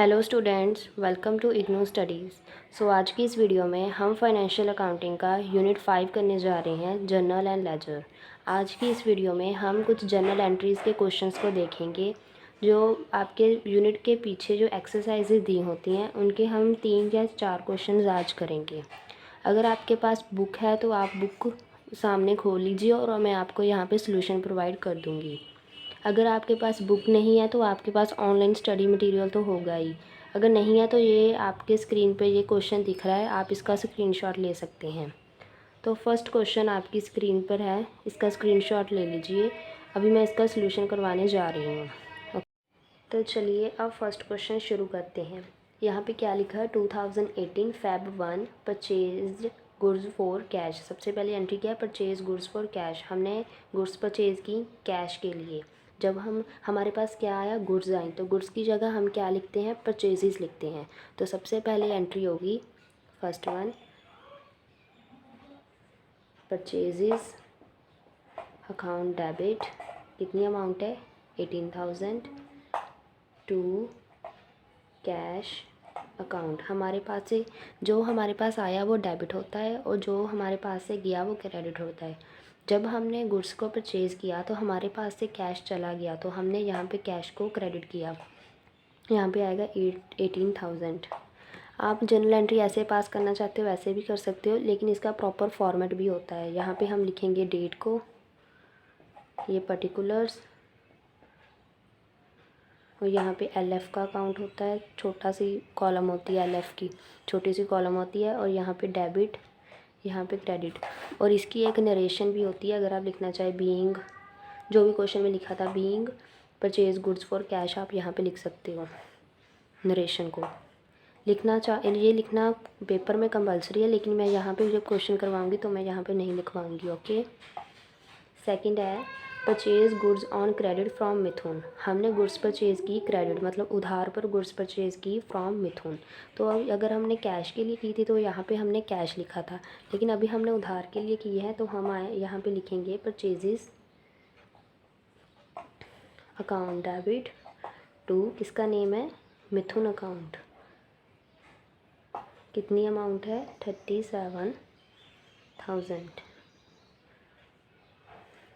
Hello students, welcome to IGNOU studies. आज की इस वीडियो में हम फाइनेंशियल अकाउंटिंग का यूनिट 5 करने जा रहे हैं, जर्नल एंड लेजर। आज की इस वीडियो में हम कुछ जर्नल एंट्रीज़ के क्वेश्चंस को देखेंगे। जो आपके यूनिट के पीछे जो एक्सरसाइजेज दी होती हैं उनके हम 3 या 4 क्वेश्चन आज करेंगे। अगर आपके पास बुक है तो आप बुक सामने खोल लीजिए और मैं आपको यहाँ पर सोल्यूशन प्रोवाइड कर दूँगी। अगर आपके पास बुक नहीं है तो आपके पास ऑनलाइन स्टडी मटेरियल तो होगा ही। अगर नहीं है तो ये आपके स्क्रीन पे ये क्वेश्चन दिख रहा है, आप इसका स्क्रीनशॉट ले सकते हैं। तो फर्स्ट क्वेश्चन आपकी स्क्रीन पर है, इसका स्क्रीनशॉट ले लीजिए। अभी मैं इसका सलूशन करवाने जा रही हूँ। तो चलिए अब फर्स्ट क्वेश्चन शुरू करते हैं। यहाँ पे क्या लिखा है, 2018 Feb 1 purchase goods for cash. सबसे पहले एंट्री क्या है, परचेज गुड्स फॉर कैश। हमने गुड्स परचेज़ की कैश के लिए। जब हमारे पास क्या आया, गुड्स आई, तो गुड्स की जगह हम क्या लिखते हैं, परचेजेस लिखते हैं। तो सबसे पहले एंट्री होगी first one, purchases account debit. कितनी अमाउंट है, 18,000 टू कैश अकाउंट। हमारे पास से जो हमारे पास आया वो डेबिट होता है और जो हमारे पास से गया वो क्रेडिट होता है। जब हमने गुड्स को परचेज़ किया तो हमारे पास से कैश चला गया तो हमने यहाँ पे कैश को क्रेडिट किया। यहाँ पे आएगा 18,000। आप जर्नल एंट्री ऐसे पास करना चाहते हो वैसे भी कर सकते हो, लेकिन इसका प्रॉपर फॉर्मेट भी होता है। यहाँ पे हम लिखेंगे डेट को, ये पर्टिकुलर्स, और यहाँ पे LF का अकाउंट होता है, छोटा सी कॉलम होती है LF की, छोटी सी कॉलम होती है, और यहाँ पे डेबिट, यहाँ पे क्रेडिट। और इसकी एक नरेशन भी होती है, अगर आप लिखना चाहे बीइंग, जो भी क्वेश्चन में लिखा था being purchase goods for cash, आप यहाँ पे लिख सकते हो नरेशन को। ये लिखना पेपर में कंपलसरी है, लेकिन मैं यहाँ पे जब क्वेश्चन करवाऊँगी तो मैं यहाँ पे नहीं लिखवाऊँगी। ओके। सेकंड है, purchase goods on credit from Mithun. हमने गुड्स परचेज़ की क्रेडिट मतलब उधार पर गुड्स परचेज़ की फ्रॉम मिथुन। तो अगर हमने कैश के लिए की थी तो यहाँ पे हमने कैश लिखा था, लेकिन अभी हमने उधार के लिए की है तो हम यहाँ पे लिखेंगे परचेजेस अकाउंट डेबिट टू, किसका नेम है, मिथुन अकाउंट। कितनी अमाउंट है, 37,000।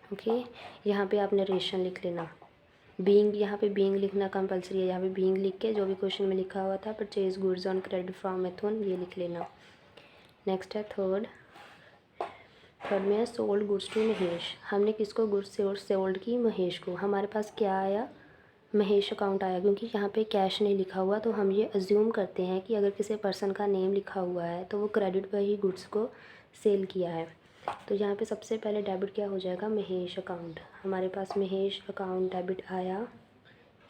ओके। यहाँ पे आप नरेशन लिख लेना। बीइंग, यहाँ पे बीइंग लिखना कंपलसरी है। यहाँ पे बीइंग लिख के जो भी क्वेश्चन में लिखा हुआ था purchase goods on credit from Mithun, ये लिख लेना। नेक्स्ट है थर्ड में है सोल्ड गुड्स टू महेश। हमने किसको गुड्स सोल्ड की, महेश को। हमारे पास क्या आया, महेश अकाउंट आया। क्योंकि यहाँ पे कैश नहीं लिखा हुआ तो हम ये अज्यूम करते हैं कि अगर किसी पर्सन का नेम लिखा हुआ है तो वो क्रेडिट पर ही गुड्स को सेल किया है। तो यहाँ पे सबसे पहले डेबिट क्या हो जाएगा, महेश अकाउंट। हमारे पास महेश अकाउंट डेबिट आया।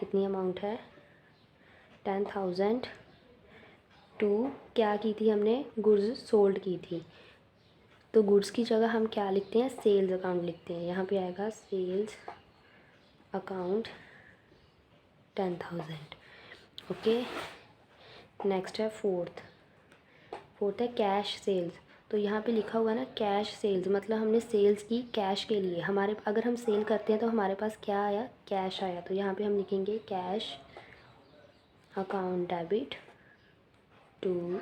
कितनी अमाउंट है, 10,000 टू, क्या की थी हमने, गुड्स सोल्ड की थी। तो गुड्स की जगह हम क्या लिखते हैं, सेल्स अकाउंट लिखते हैं। यहाँ पे आएगा सेल्स अकाउंट 10,000। ओके। नेक्स्ट है फोर्थ है कैश सेल्स। तो यहाँ पे लिखा हुआ है ना कैश सेल्स, मतलब हमने सेल्स की कैश के लिए। हमारे अगर हम सेल करते हैं तो हमारे पास क्या आया, कैश आया। तो यहाँ पे हम लिखेंगे cash account debit to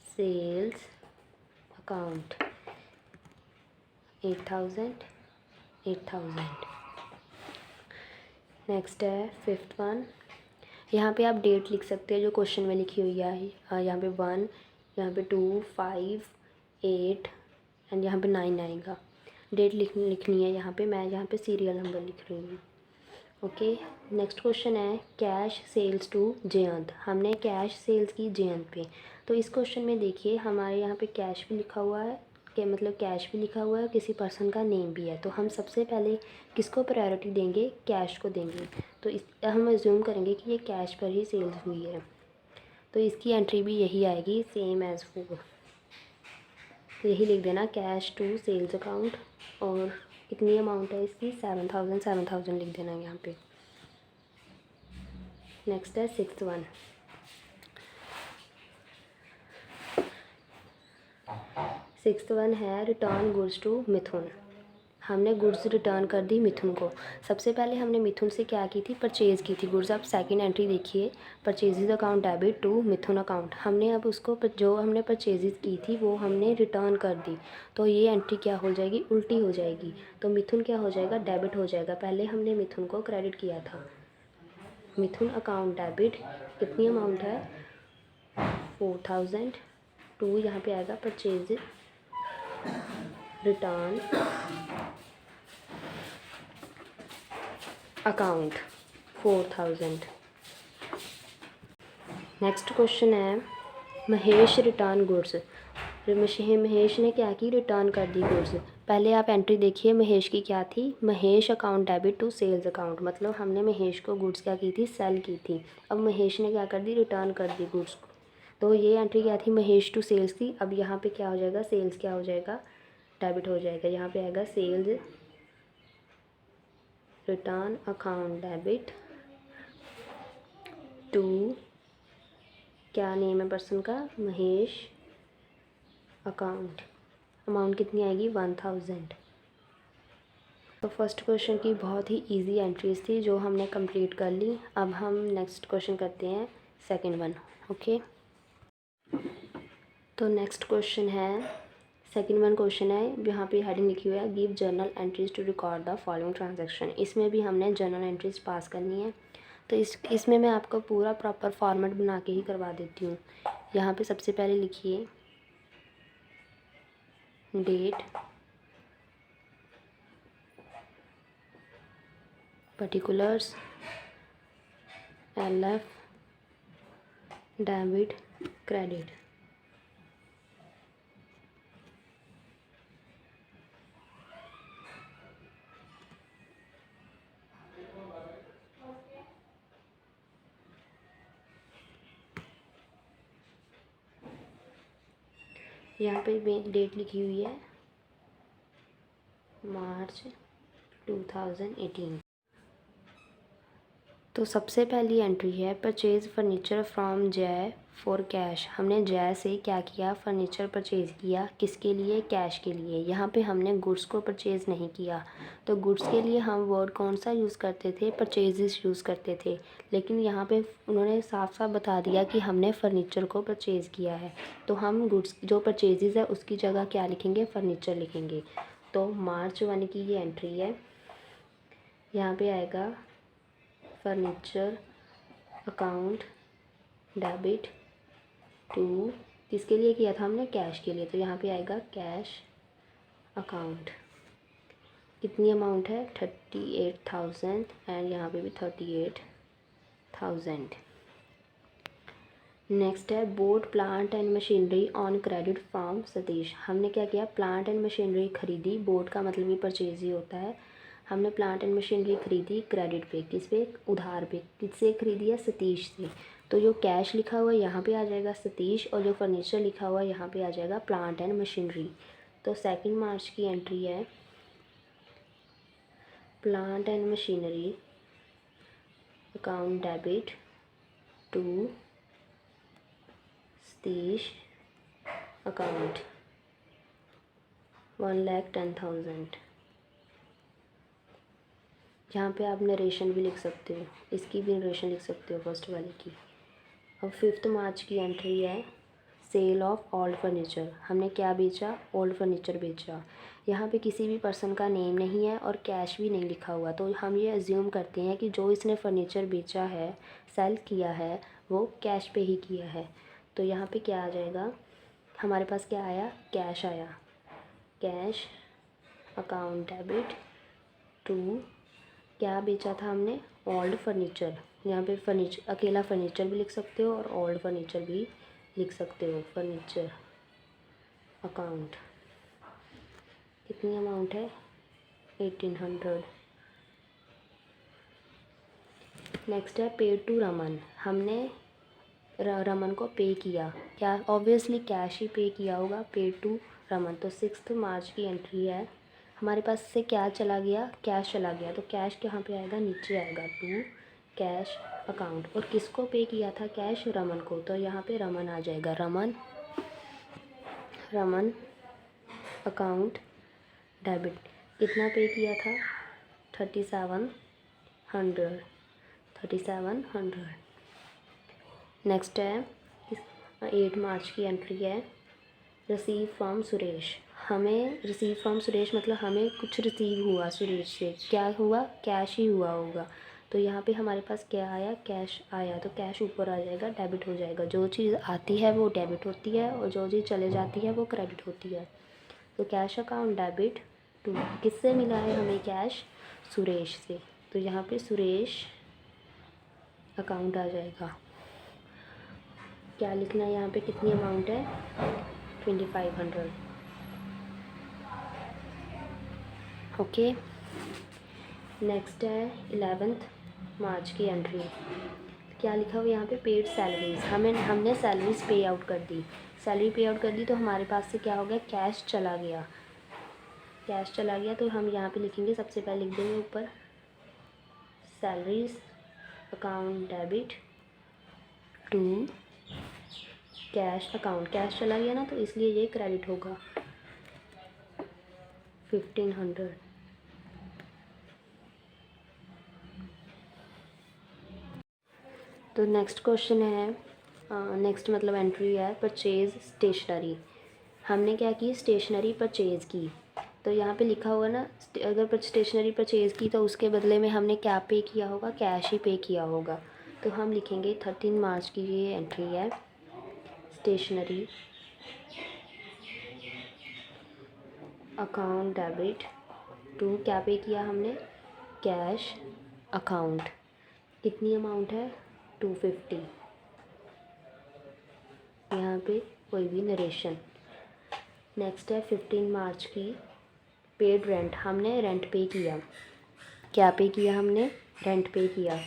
sales account 8,000। Next है फिफ्थ वन। यहाँ पे आप डेट लिख सकते हैं जो क्वेश्चन में लिखी हुई है। यहाँ पे 1, यहाँ पे 2, 5, 8 एंड यहाँ पे 9 आएगा। डेट लिखनी है यहाँ पे, मैं यहाँ पे सीरियल नंबर लिख रही हूँ। ओके। नेक्स्ट क्वेश्चन है कैश सेल्स टू जयंत। हमने कैश सेल्स की जयंत पे। तो इस क्वेश्चन में देखिए हमारे यहाँ पे कैश भी लिखा हुआ है, कि मतलब कैश भी लिखा हुआ है, किसी पर्सन का नेम भी है। तो हम सबसे पहले किसको प्रायोरिटी देंगे, कैश को देंगे। तो हम अज्यूम करेंगे कि ये कैश पर ही सेल्स हुई है, तो इसकी एंट्री भी यही आएगी, सेम एज़ 4। तो यही लिख देना, कैश टू सेल्स अकाउंट। और कितनी अमाउंट है इसकी, 7,000 लिख देना यहाँ पे। नेक्स्ट है सिक्स्थ वन है रिटर्न गुड्स टू मिथुन। हमने गुड्स रिटर्न कर दी मिथुन को। सबसे पहले हमने मिथुन से क्या की थी, परचेज़ की थी गुड्स। आप सेकंड एंट्री देखिए, purchases account debit to Mithun account. हमने अब उसको जो हमने परचेजेज की थी वो हमने रिटर्न कर दी, तो ये एंट्री क्या हो जाएगी, उल्टी हो जाएगी। तो मिथुन क्या हो जाएगा, डेबिट हो जाएगा। पहले हमने मिथुन को क्रेडिट किया था। मिथुन अकाउंट डेबिट, कितनी अमाउंट है, 4000 टू, यहाँ पे आएगा purchase return account 4000। Next question है, महेश रिटर्न गुड्स। महेश ने क्या की, रिटर्न कर दी गुड्स। पहले आप एंट्री देखिए, महेश की क्या थी, Mahesh account debit to sales account, मतलब हमने महेश को गुड्स क्या की थी, सेल की थी। अब महेश ने क्या कर दी, रिटर्न कर दी गुड्स को। तो ये एंट्री क्या थी, महेश टू सेल्स थी। अब यहाँ पे क्या हो जाएगा, सेल्स क्या हो जाएगा, डेबिट हो जाएगा। यहाँ पे आएगा sales return account debit to, क्या नेम है पर्सन का, महेश अकाउंट। अमाउंट कितनी आएगी, 1000। तो फर्स्ट क्वेश्चन की बहुत ही इजी एंट्रीज थी जो हमने कंप्लीट कर ली। अब हम नेक्स्ट क्वेश्चन करते हैं, सेकंड वन। ओके, तो नेक्स्ट क्वेश्चन है, सेकंड वन क्वेश्चन है, यहाँ पे हेडिंग लिखी हुई है, give journal entries to record the following transaction. इसमें भी हमने जर्नल एंट्रीज पास करनी है। तो इसमें मैं आपको पूरा प्रॉपर फॉर्मेट बना के ही करवा देती हूँ। यहाँ पे सबसे पहले लिखिए date, particulars, LF, debit, credit. यहाँ पे डेट लिखी हुई है मार्च 2018। तो सबसे पहली एंट्री है, परचेज फर्नीचर फ्रॉम जय फॉर कैश। हमने जय से क्या किया, फर्नीचर परचेज़ किया, किसके लिए, कैश के लिए। यहाँ पे हमने गुड्स को परचेज़ नहीं किया। तो गुड्स के लिए हम वर्ड कौन सा यूज़ करते थे, परचेजेस यूज़ करते थे। लेकिन यहाँ पे उन्होंने साफ साफ बता दिया कि हमने फर्नीचर को परचेज़ किया है। तो हम गुड्स जो परचेजेस है उसकी जगह क्या लिखेंगे, फर्नीचर लिखेंगे। तो मार्च 1 की ये एंट्री है। यहाँ पे आएगा फर्नीचर अकाउंट डेबिट टू, किसके लिए किया था हमने, कैश के लिए। तो यहाँ पे आएगा कैश अकाउंट। कितनी अमाउंट है, 38,000 एंड यहाँ पे भी 38,000। नेक्स्ट है, boat plant and machinery on credit from Satish. हमने क्या किया, प्लांट एंड मशीनरी खरीदी। बोट का मतलब भी परचेज ही होता है। हमने प्लांट एंड मशीनरी खरीदी क्रेडिट पे, किस पे, उधार पे। किससे खरीदी है, सतीश से। तो जो कैश लिखा हुआ है यहाँ पे आ जाएगा सतीश, और जो फर्नीचर लिखा हुआ है यहाँ पे आ जाएगा प्लांट एंड मशीनरी। तो सेकंड मार्च की एंट्री है, plant and machinery account debit to Satish account 1,10,000। यहाँ पे आप नरेशन भी लिख सकते हो, इसकी भी नरेशन लिख सकते हो फर्स्ट वाले की। अब फिफ्थ मार्च की एंट्री है, सेल ऑफ ओल्ड फर्नीचर। हमने क्या बेचा, ओल्ड फर्नीचर बेचा। यहाँ पे किसी भी पर्सन का नेम नहीं है और कैश भी नहीं लिखा हुआ। तो हम ये अज्यूम करते हैं कि जो इसने फर्नीचर बेचा है, सेल किया है, वो कैश पे ही किया है। तो यहाँ पे क्या आ जाएगा, हमारे पास क्या आया, कैश आया। कैश अकाउंट डेबिट टू, क्या बेचा था हमने, ओल्ड फर्नीचर। यहाँ पे फर्नीचर, अकेला फर्नीचर भी लिख सकते हो और ओल्ड फर्नीचर भी लिख सकते हो। फर्नीचर अकाउंट, कितनी अमाउंट है, 1800। नेक्स्ट है, पेड टू रमन। हमने रमन को पे किया, क्या, ऑब्वियसली कैश ही पे किया होगा, पेड टू रमन। तो 6 मार्च की एंट्री है। हमारे पास से क्या चला गया, कैश चला गया। तो कैश कहाँ पे आएगा, नीचे आएगा, टू कैश अकाउंट। और किसको पे किया था कैश, रमन को। तो यहाँ पे रमन आ जाएगा, रमन अकाउंट डेबिट। कितना पे किया था? 3700। 3700। नेक्स्ट है 8 मार्च की एंट्री है, रिसीव फ्रॉम सुरेश। हमें रिसीव फ्रॉम सुरेश मतलब हमें कुछ रिसीव हुआ सुरेश से। क्या हुआ? कैश ही हुआ होगा। तो यहाँ पे हमारे पास क्या आया? कैश आया। तो कैश ऊपर आ जाएगा, डेबिट हो जाएगा। जो चीज़ आती है वो डेबिट होती है और जो चीज़ चले जाती है वो क्रेडिट होती है। तो कैश अकाउंट डेबिट टू, किससे मिला है हमें कैश? सुरेश से। तो यहाँ पे सुरेश अकाउंट आ जाएगा। क्या लिखना है यहाँ पे? कितनी अमाउंट है? 2500। ओके। नेक्स्ट है 11 मार्च की एंट्री। क्या लिखा हुआ यहाँ पे? Paid salaries. हमने सैलरीज पे आउट कर दी। सैलरी पे आउट कर दी तो हमारे पास से क्या हो गया? कैश चला गया। कैश चला गया तो हम यहाँ पे लिखेंगे, सबसे पहले लिख देंगे ऊपर salaries account debit to cash account. Cash चला गया ना, तो इसलिए ये क्रेडिट होगा 1500। तो नेक्स्ट क्वेश्चन है, नेक्स्ट मतलब एंट्री है परचेज़ स्टेशनरी। हमने क्या की? स्टेशनरी परचेज़ की। तो यहाँ पे लिखा हुआ ना, अगर स्टेशनरी परचेज़ की तो उसके बदले में हमने क्या पे किया होगा? कैश ही पे किया होगा। तो हम लिखेंगे 13 मार्च की ये एंट्री है, स्टेशनरी अकाउंट डेबिट टू, क्या पे किया हमने? Cash account. कितनी अमाउंट है? 250। यहाँ पे कोई भी नरेशन। नेक्स्ट है 15 मार्च की पेड रेंट। हमने रेंट पे किया। क्या पे किया हमने? रेंट पे किया।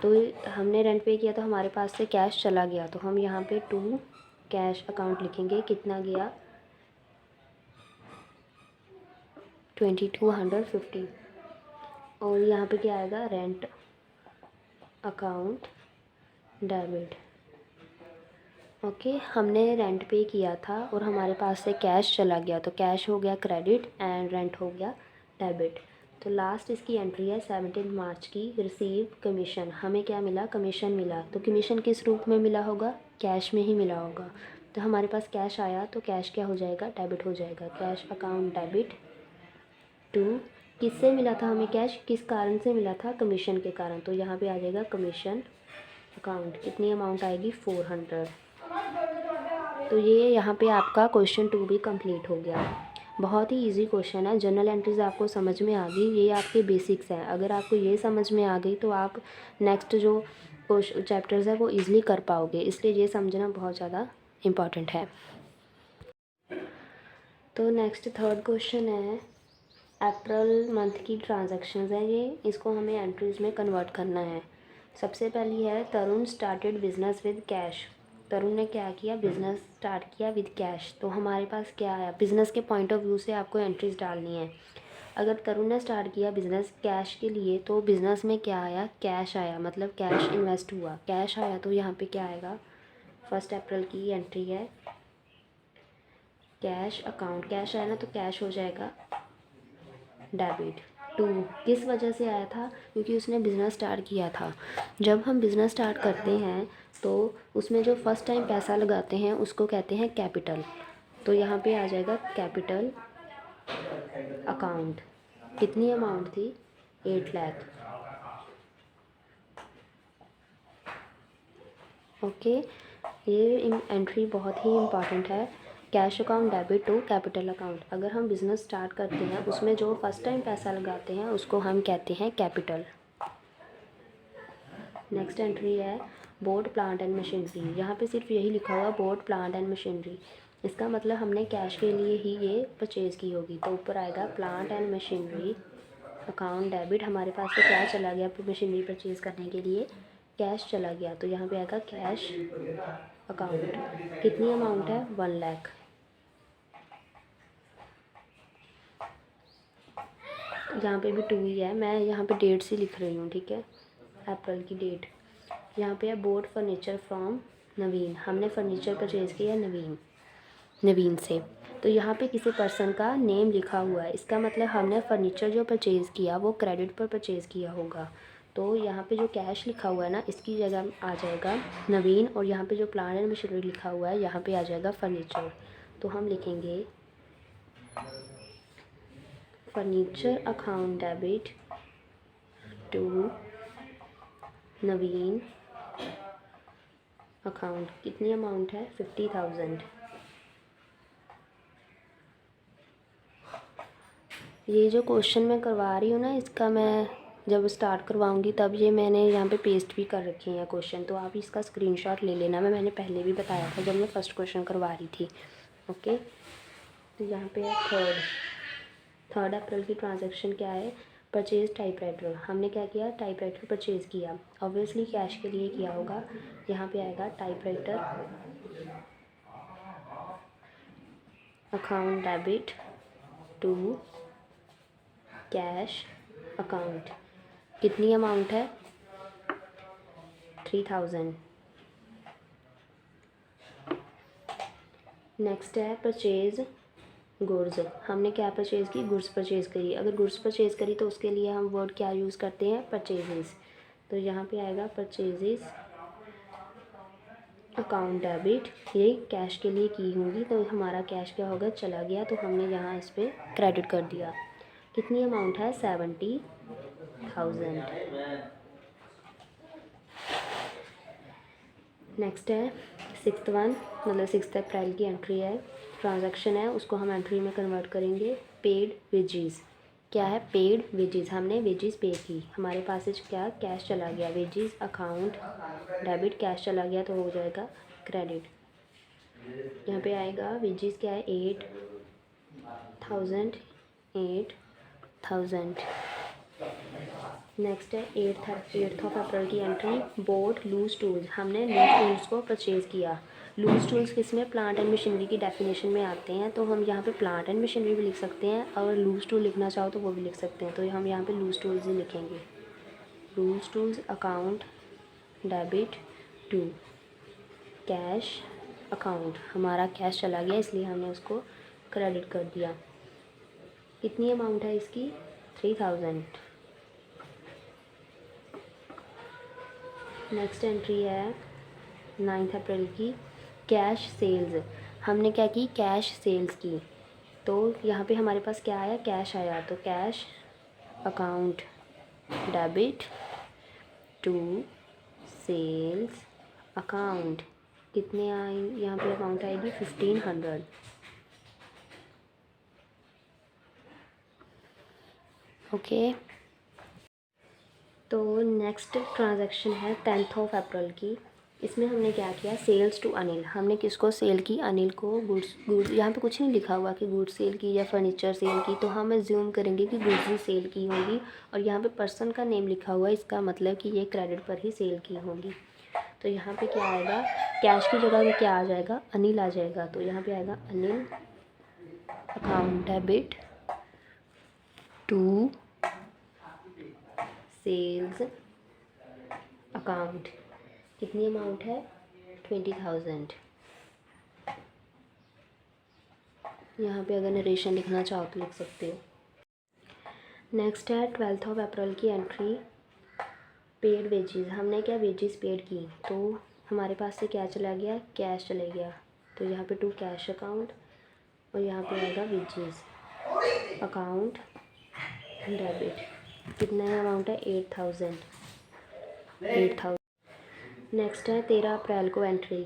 तो हमने रेंट पे किया तो हमारे पास से कैश चला गया, तो हम यहाँ पे टू कैश अकाउंट लिखेंगे। कितना गया? 2250। और यहाँ पे क्या आएगा? Rent account debit. ओके, हमने रेंट पे किया था और हमारे पास से कैश चला गया, तो कैश हो गया क्रेडिट एंड रेंट हो गया डेबिट। तो लास्ट इसकी एंट्री है 17 मार्च की, रिसीव कमीशन। हमें क्या मिला? कमीशन मिला। तो कमीशन किस रूप में मिला होगा? कैश में ही मिला होगा। तो हमारे पास कैश आया तो कैश क्या हो जाएगा? डेबिट हो जाएगा। कैश अकाउंट डेबिट टू, किससे मिला था हमें कैश? किस कारण से मिला था? कमीशन के कारण। तो यहाँ पे आ जाएगा कमीशन अकाउंट। कितनी अमाउंट आएगी? 400। तो ये यहाँ पे आपका क्वेश्चन 2 भी कंप्लीट हो गया। बहुत ही इजी क्वेश्चन है। जर्नल एंट्रीज आपको समझ में आ गई, ये आपके बेसिक्स हैं। अगर आपको ये समझ में आ गई तो आप नेक्स्ट जो चैप्टर्स है वो इजीली कर पाओगे, इसलिए ये समझना बहुत ज़्यादा इम्पॉर्टेंट है। तो नेक्स्ट थर्ड क्वेश्चन है, अप्रैल मंथ की ट्रांजैक्शंस है ये, इसको हमें एंट्रीज में कन्वर्ट करना है। सबसे पहली है तरुण स्टार्टेड बिजनेस विद कैश। तरुण ने क्या किया? बिज़नेस स्टार्ट किया विद कैश। तो हमारे पास क्या आया? बिज़नेस के पॉइंट ऑफ व्यू से आपको एंट्रीज डालनी है। अगर तरुण ने स्टार्ट किया बिज़नेस कैश के लिए, तो बिज़नेस में क्या आया? कैश आया, मतलब कैश इन्वेस्ट हुआ, कैश आया। तो यहाँ पे क्या आएगा? 1 अप्रैल की एंट्री है, कैश अकाउंट। कैश आया ना, तो कैश हो जाएगा डेबिट टू। किस वजह से आया था? क्योंकि उसने बिज़नेस स्टार्ट किया था। जब हम बिज़नेस स्टार्ट करते हैं तो उसमें जो फर्स्ट टाइम पैसा लगाते हैं उसको कहते हैं कैपिटल। तो यहाँ पे आ जाएगा कैपिटल अकाउंट। कितनी अमाउंट थी? 8 लाख। ओके, ये एंट्री बहुत ही इम्पॉर्टेंट है। Cash account debit to capital account. अगर हम बिज़नेस स्टार्ट करते हैं उसमें जो फर्स्ट टाइम पैसा लगाते हैं उसको हम कहते हैं कैपिटल। नेक्स्ट एंट्री है बोट प्लांट एंड मशीनरी। यहाँ पे सिर्फ यही लिखा हुआ बोट प्लांट एंड मशीनरी। इसका मतलब हमने कैश के लिए ही ये परचेज़ की होगी। तो ऊपर आएगा plant and machinery account debit. हमारे पास से क्या चला गया? मशीनरी परचेज़ करने के लिए कैश चला गया, तो यहाँ पे आएगा कैश अकाउंट। कितनी अमाउंट है? 1 लाख। यहाँ पे भी 2 ही है, मैं यहाँ पे डेट से लिख रही हूँ, ठीक है, अप्रैल की डेट। यहाँ पे है बोट फर्नीचर फ्रॉम नवीन। हमने फर्नीचर परचेज़ किया नवीन से। तो यहाँ पे किसी पर्सन का नेम लिखा हुआ है, इसका मतलब हमने फर्नीचर जो परचेज़ किया वो क्रेडिट पर परचेज़ किया होगा। तो यहाँ पे जो कैश लिखा हुआ है ना, इसकी जगह आ जाएगा नवीन, और यहाँ पे जो प्लांट एंड मशीनरी लिखा हुआ है यहाँ पे आ जाएगा फर्नीचर। तो हम लिखेंगे furniture account debit to Naveen account. कितनी अमाउंट है? 50,000। ये जो क्वेश्चन मैं करवा रही हूँ ना, इसका मैं जब स्टार्ट करवाऊँगी तब ये मैंने यहाँ पे पेस्ट भी कर रखी हैं क्वेश्चन, तो आप इसका स्क्रीनशॉट ले लेना। मैंने पहले भी बताया था जब मैं फ़र्स्ट क्वेश्चन करवा रही थी। ओके, तो यहाँ पे है 3 अप्रैल की ट्रांजैक्शन क्या है? Purchase typewriter. हमने क्या किया? टाइपराइटर परचेज़ किया। ऑब्वियसली कैश के लिए किया होगा। यहाँ पे आएगा typewriter account debit to cash account. कितनी अमाउंट है? 3,000। नेक्स्ट है परचेज़ गुड्स। हमने क्या परचेज़ की? गुड्स परचेज़ करी। अगर गुड्स परचेज़ करी तो उसके लिए हम वर्ड क्या यूज़ करते हैं? परचेजेस। तो यहाँ पे आएगा परचेजेस अकाउंट डेबिट। ये कैश के लिए की होंगी, तो हमारा कैश क्या होगा? चला गया, तो हमने यहाँ इस पर क्रेडिट कर दिया। कितनी अमाउंट है? 70,000। नेक्स्ट है 6th वन, मतलब 6 अप्रैल की एंट्री है, ट्रांजैक्शन है, उसको हम एंट्री में कन्वर्ट करेंगे। Paid wages. क्या है? Paid wages. हमने वेजेस पे की, हमारे पास से क्या? कैश चला गया। वेजेस अकाउंट डेबिट, कैश चला गया तो हो जाएगा क्रेडिट। यहाँ पे आएगा वेजेस क्या है? 8,000। नेक्स्ट है 8th ऑफ अप्रैल की एंट्री। Bought loose tools. हमने लूज टूल्स को परचेज़ किया। लूज टूल्स किसमें? प्लांट एंड मशीनरी की डेफिनेशन में आते हैं, तो हम यहाँ पे प्लांट एंड मशीनरी भी लिख सकते हैं, और लूज टूल लिखना चाहो तो वो भी लिख सकते हैं। तो हम यहाँ पे लूज टूल्स ही लिखेंगे। Loose tools account debit to cash account. हमारा कैश चला गया इसलिए हमने उसको क्रेडिट कर दिया। कितनी अमाउंट है इसकी? 3,000। नेक्स्ट एंट्री है 9th अप्रैल की, कैश सेल्स। हमने क्या की? कैश सेल्स की। तो यहाँ पे हमारे पास क्या आया? कैश आया, तो cash account debit to sales account. कितने आए यहाँ पे? अमाउंट आएगी 1,500। ओके, तो नेक्स्ट ट्रांजैक्शन है 10th ऑफ अप्रैल की। इसमें हमने क्या किया? Sales to Anil. हमने किसको सेल की? अनिल को। गुड्स यहाँ पे कुछ नहीं लिखा हुआ कि गुड्स सेल की या फर्नीचर सेल की, तो हम एज्यूम करेंगे कि गुड्स ही सेल की होंगी। और यहाँ पे पर्सन का नेम लिखा हुआ है, इसका मतलब कि ये क्रेडिट पर ही सेल की होंगी। तो यहाँ पे क्या आएगा? कैश की जगह में क्या आ जाएगा? अनिल आ जाएगा। तो यहाँ पे आएगा Anil account debit to sales account. कितनी अमाउंट है? 20,000। यहाँ पे अगर नरेशन लिखना चाहो तो लिख सकते हो। नेक्स्ट है 12th ऑफ अप्रैल की एंट्री, पेड वेजेस। हमने क्या? वेजेस पेड की, तो हमारे पास से क्या चला गया? कैश चले गया। तो यहाँ पे टू कैश अकाउंट, और यहाँ पे आएगा वेजेस अकाउंट डेबिट। कितना अमाउंट है? 8,000। नेक्स्ट है 13 अप्रैल को एंट्री।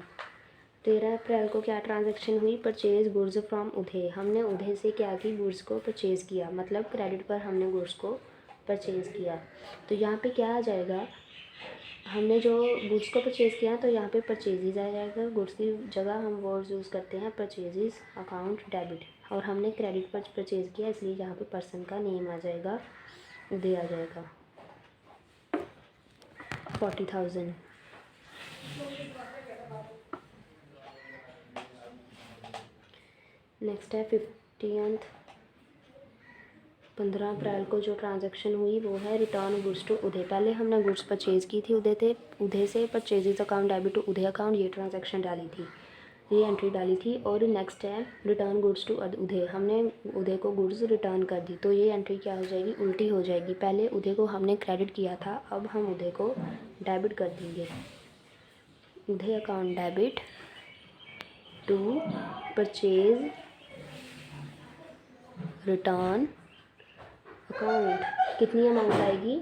13 अप्रैल को क्या ट्रांजैक्शन हुई? Purchase goods from Uday. हमने उधे से क्या की? गुड्स को परचेज़ किया, मतलब क्रेडिट पर हमने गुड्स को परचेज़ किया। तो यहाँ पे क्या आ जाएगा? हमने जो गुड्स को परचेज़ किया तो यहाँ पे परचेजेज आ जाएगा। गुड्स की जगह हम वर्ड्स यूज़ करते हैं परचेजेस अकाउंट डेबिट, और हमने क्रेडिट पर परचेज़ किया इसलिए यहाँ पे पर्सन का नेम आ जाएगा, उधे आ जाएगा। 40,000। नेक्स्ट है 15 अप्रैल को जो ट्रांजैक्शन हुई वो है रिटर्न गुड्स टू उधे। पहले हमने गुड्स परचेज़ की थी उधे से, purchases account debit to Uday account, ये ट्रांजैक्शन डाली थी। ये एंट्री डाली थी। और नेक्स्ट है रिटर्न गुड्स टू उदय, हमने उदय को गुड्स रिटर्न कर दी, तो ये एंट्री क्या हो जाएगी, उल्टी हो जाएगी। पहले उदय को हमने क्रेडिट किया था, अब हम उदय को डेबिट कर देंगे। Uday account debit to purchase return account. कितनी अमाउंट आएगी,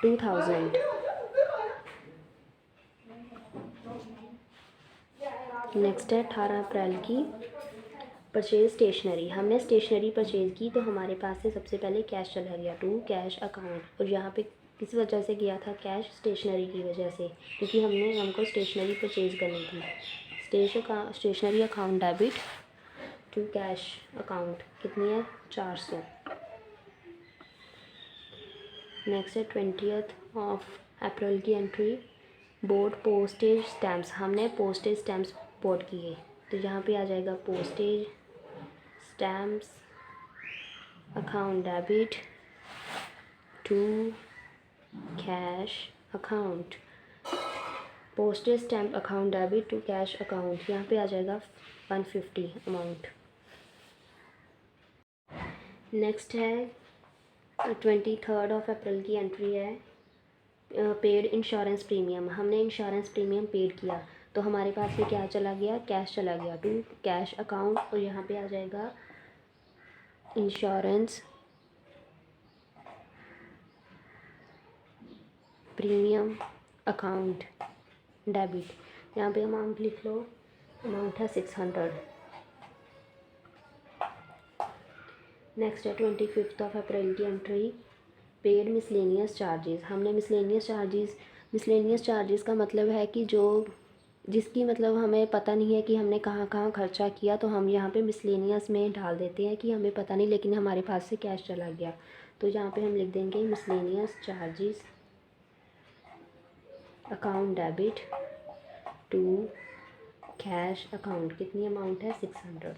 2000। नेक्स्ट है 18 अप्रैल की परचेज स्टेशनरी, हमने स्टेशनरी परचेज़ की, तो हमारे पास से सबसे पहले कैश चला गया टू कैश अकाउंट। और यहाँ पे किस वजह से गया था कैश, स्टेशनरी की वजह से, क्योंकि हमको स्टेशनरी परचेज़ करनी थी। Stationery account debit to cash account, कितनी है, 400। नेक्स्ट है 20 अप्रैल की एंट्री, बोर्ड पोस्टेज स्टैम्प्स, हमने पोस्टेज स्टैम्प्स बोर्ड किए, तो यहाँ पे आ जाएगा postage stamps account debit to cash account. Postage stamp account debit to cash account, यहाँ पे आ जाएगा 150 अमाउंट। नेक्स्ट है 23 अप्रैल की एंट्री है, पेड इंश्योरेंस प्रीमियम, हमने इंश्योरेंस प्रीमियम पेड किया, तो हमारे पास से क्या चला गया, कैश चला गया टू कैश अकाउंट। और यहाँ पे आ जाएगा इंश्योरेंस प्रीमियम अकाउंट डेबिट, यहाँ पे अमाउंट लिख लो, अमाउंट है 600। नेक्स्ट है 25 अप्रैल की एंट्री, पेड मिसलेनियस चार्जेस, हमने मिसलेनियस चार्जेस का मतलब है कि जिसकी मतलब हमें पता नहीं है कि हमने कहाँ कहाँ खर्चा किया, तो हम यहाँ पे मिसलेनियस में डाल देते हैं कि हमें पता नहीं, लेकिन हमारे पास से कैश चला गया, तो यहाँ पे हम लिख देंगे miscellaneous charges account debit to cash account, कितनी अमाउंट है, 600।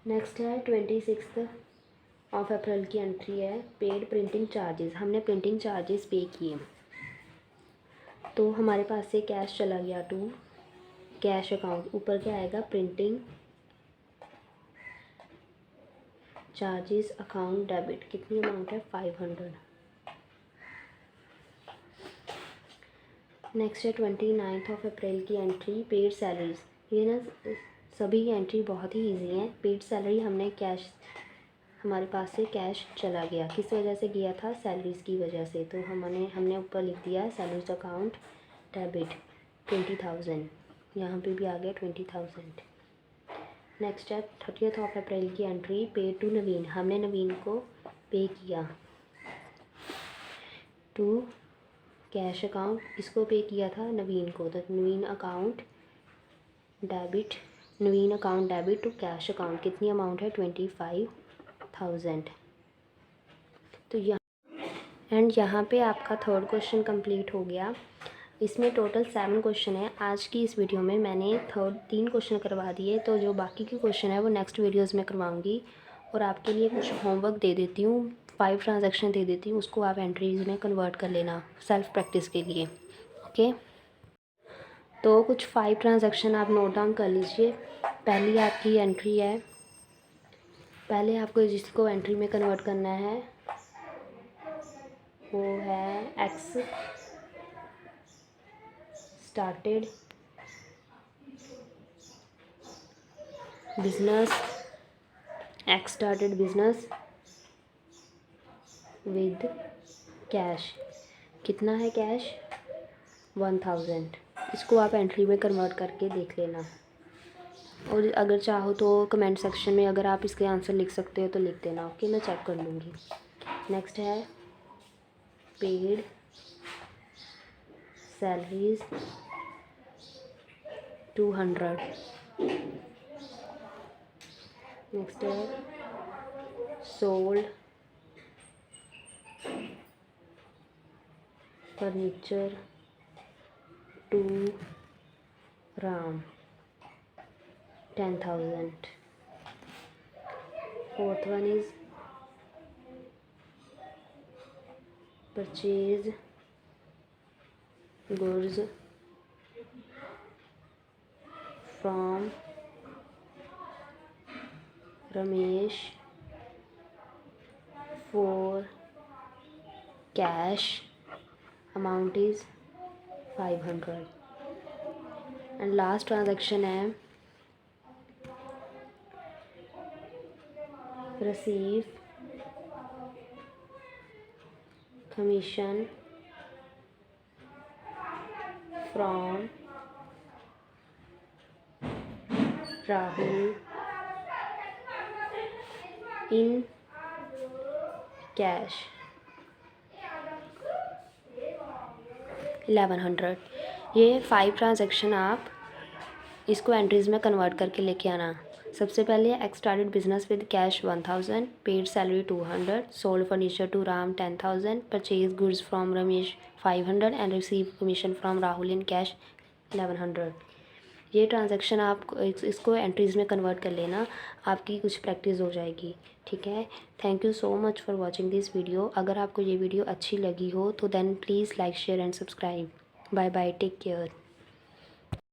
नेक्स्ट है 26 अप्रैल की एंट्री है, पेड प्रिंटिंग चार्जेस, हमने प्रिंटिंग चार्जेस पे किए, तो हमारे पास से कैश चला गया टू कैश अकाउंट। ऊपर क्या आएगा, प्रिंटिंग चार्जेस अकाउंट डेबिट, कितनी अमाउंट है, 500। नेक्स्ट है 29 अप्रैल की एंट्री, पेड सैलरीज, ये ना सभी एंट्री बहुत ही इजी हैं। पेड सैलरी हमने कैश, हमारे पास से कैश चला गया, किस वजह से गया था, सैलरीज़ की वजह से, तो हमने ऊपर लिख दिया सैलरीज अकाउंट डेबिट 20,000, यहाँ पे भी आ गया 20,000। नेक्स्ट है 30 अप्रैल की एंट्री, पे टू नवीन, हमने नवीन को पे किया टू कैश अकाउंट, इसको पे किया था नवीन को, तो Naveen account debit to cash account, कितनी अमाउंट है, 25,000। तो यहाँ पे आपका थर्ड क्वेश्चन कंप्लीट हो गया। इसमें टोटल 7 क्वेश्चन है। आज की इस वीडियो में मैंने 3 क्वेश्चन करवा दिए, तो जो बाकी के क्वेश्चन है वो नेक्स्ट वीडियोस में करवाऊँगी। और आपके लिए कुछ होमवर्क दे देती हूँ, 5 ट्रांजैक्शन दे देती हूँ, उसको आप एंट्रीज में कन्वर्ट कर लेना सेल्फ प्रैक्टिस के लिए। ओके, तो कुछ 5 ट्रांजैक्शन आप नोट डाउन कर लीजिए। पहली आपकी एंट्री है, पहले आपको जिसको एंट्री में कन्वर्ट करना है वो है x started business, x started business with cash, कितना है कैश, 1000। इसको आप एंट्री में कन्वर्ट करके देख लेना, और अगर चाहो तो कमेंट सेक्शन में अगर आप इसके आंसर लिख सकते हो तो लिख देना। ओके, मैं चेक कर लूँगी। नेक्स्ट है पेड सैलरीज 200। नेक्स्ट है sold furniture to Ram, 10,000। Fourth one is purchase goods from Ramesh for cash, amount is 500. And last transaction है receive commission from Rahul in cash 1100। ये 5 ट्रांजेक्शन आप इसको एंट्रीज़ में कन्वर्ट करके लेके आना। सबसे पहले started business with cash 1000, paid salary 200, sold furniture to Ram 10,000, purchase goods from Ramesh 500 and receive commission from Rahul in cash 1100। ये ट्रांजैक्शन आप इसको एंट्रीज़ में कन्वर्ट कर लेना, आपकी कुछ प्रैक्टिस हो जाएगी। ठीक है, thank you so much for watching this video. अगर आपको ये वीडियो अच्छी लगी हो तो then please like share and subscribe. Bye bye, take care.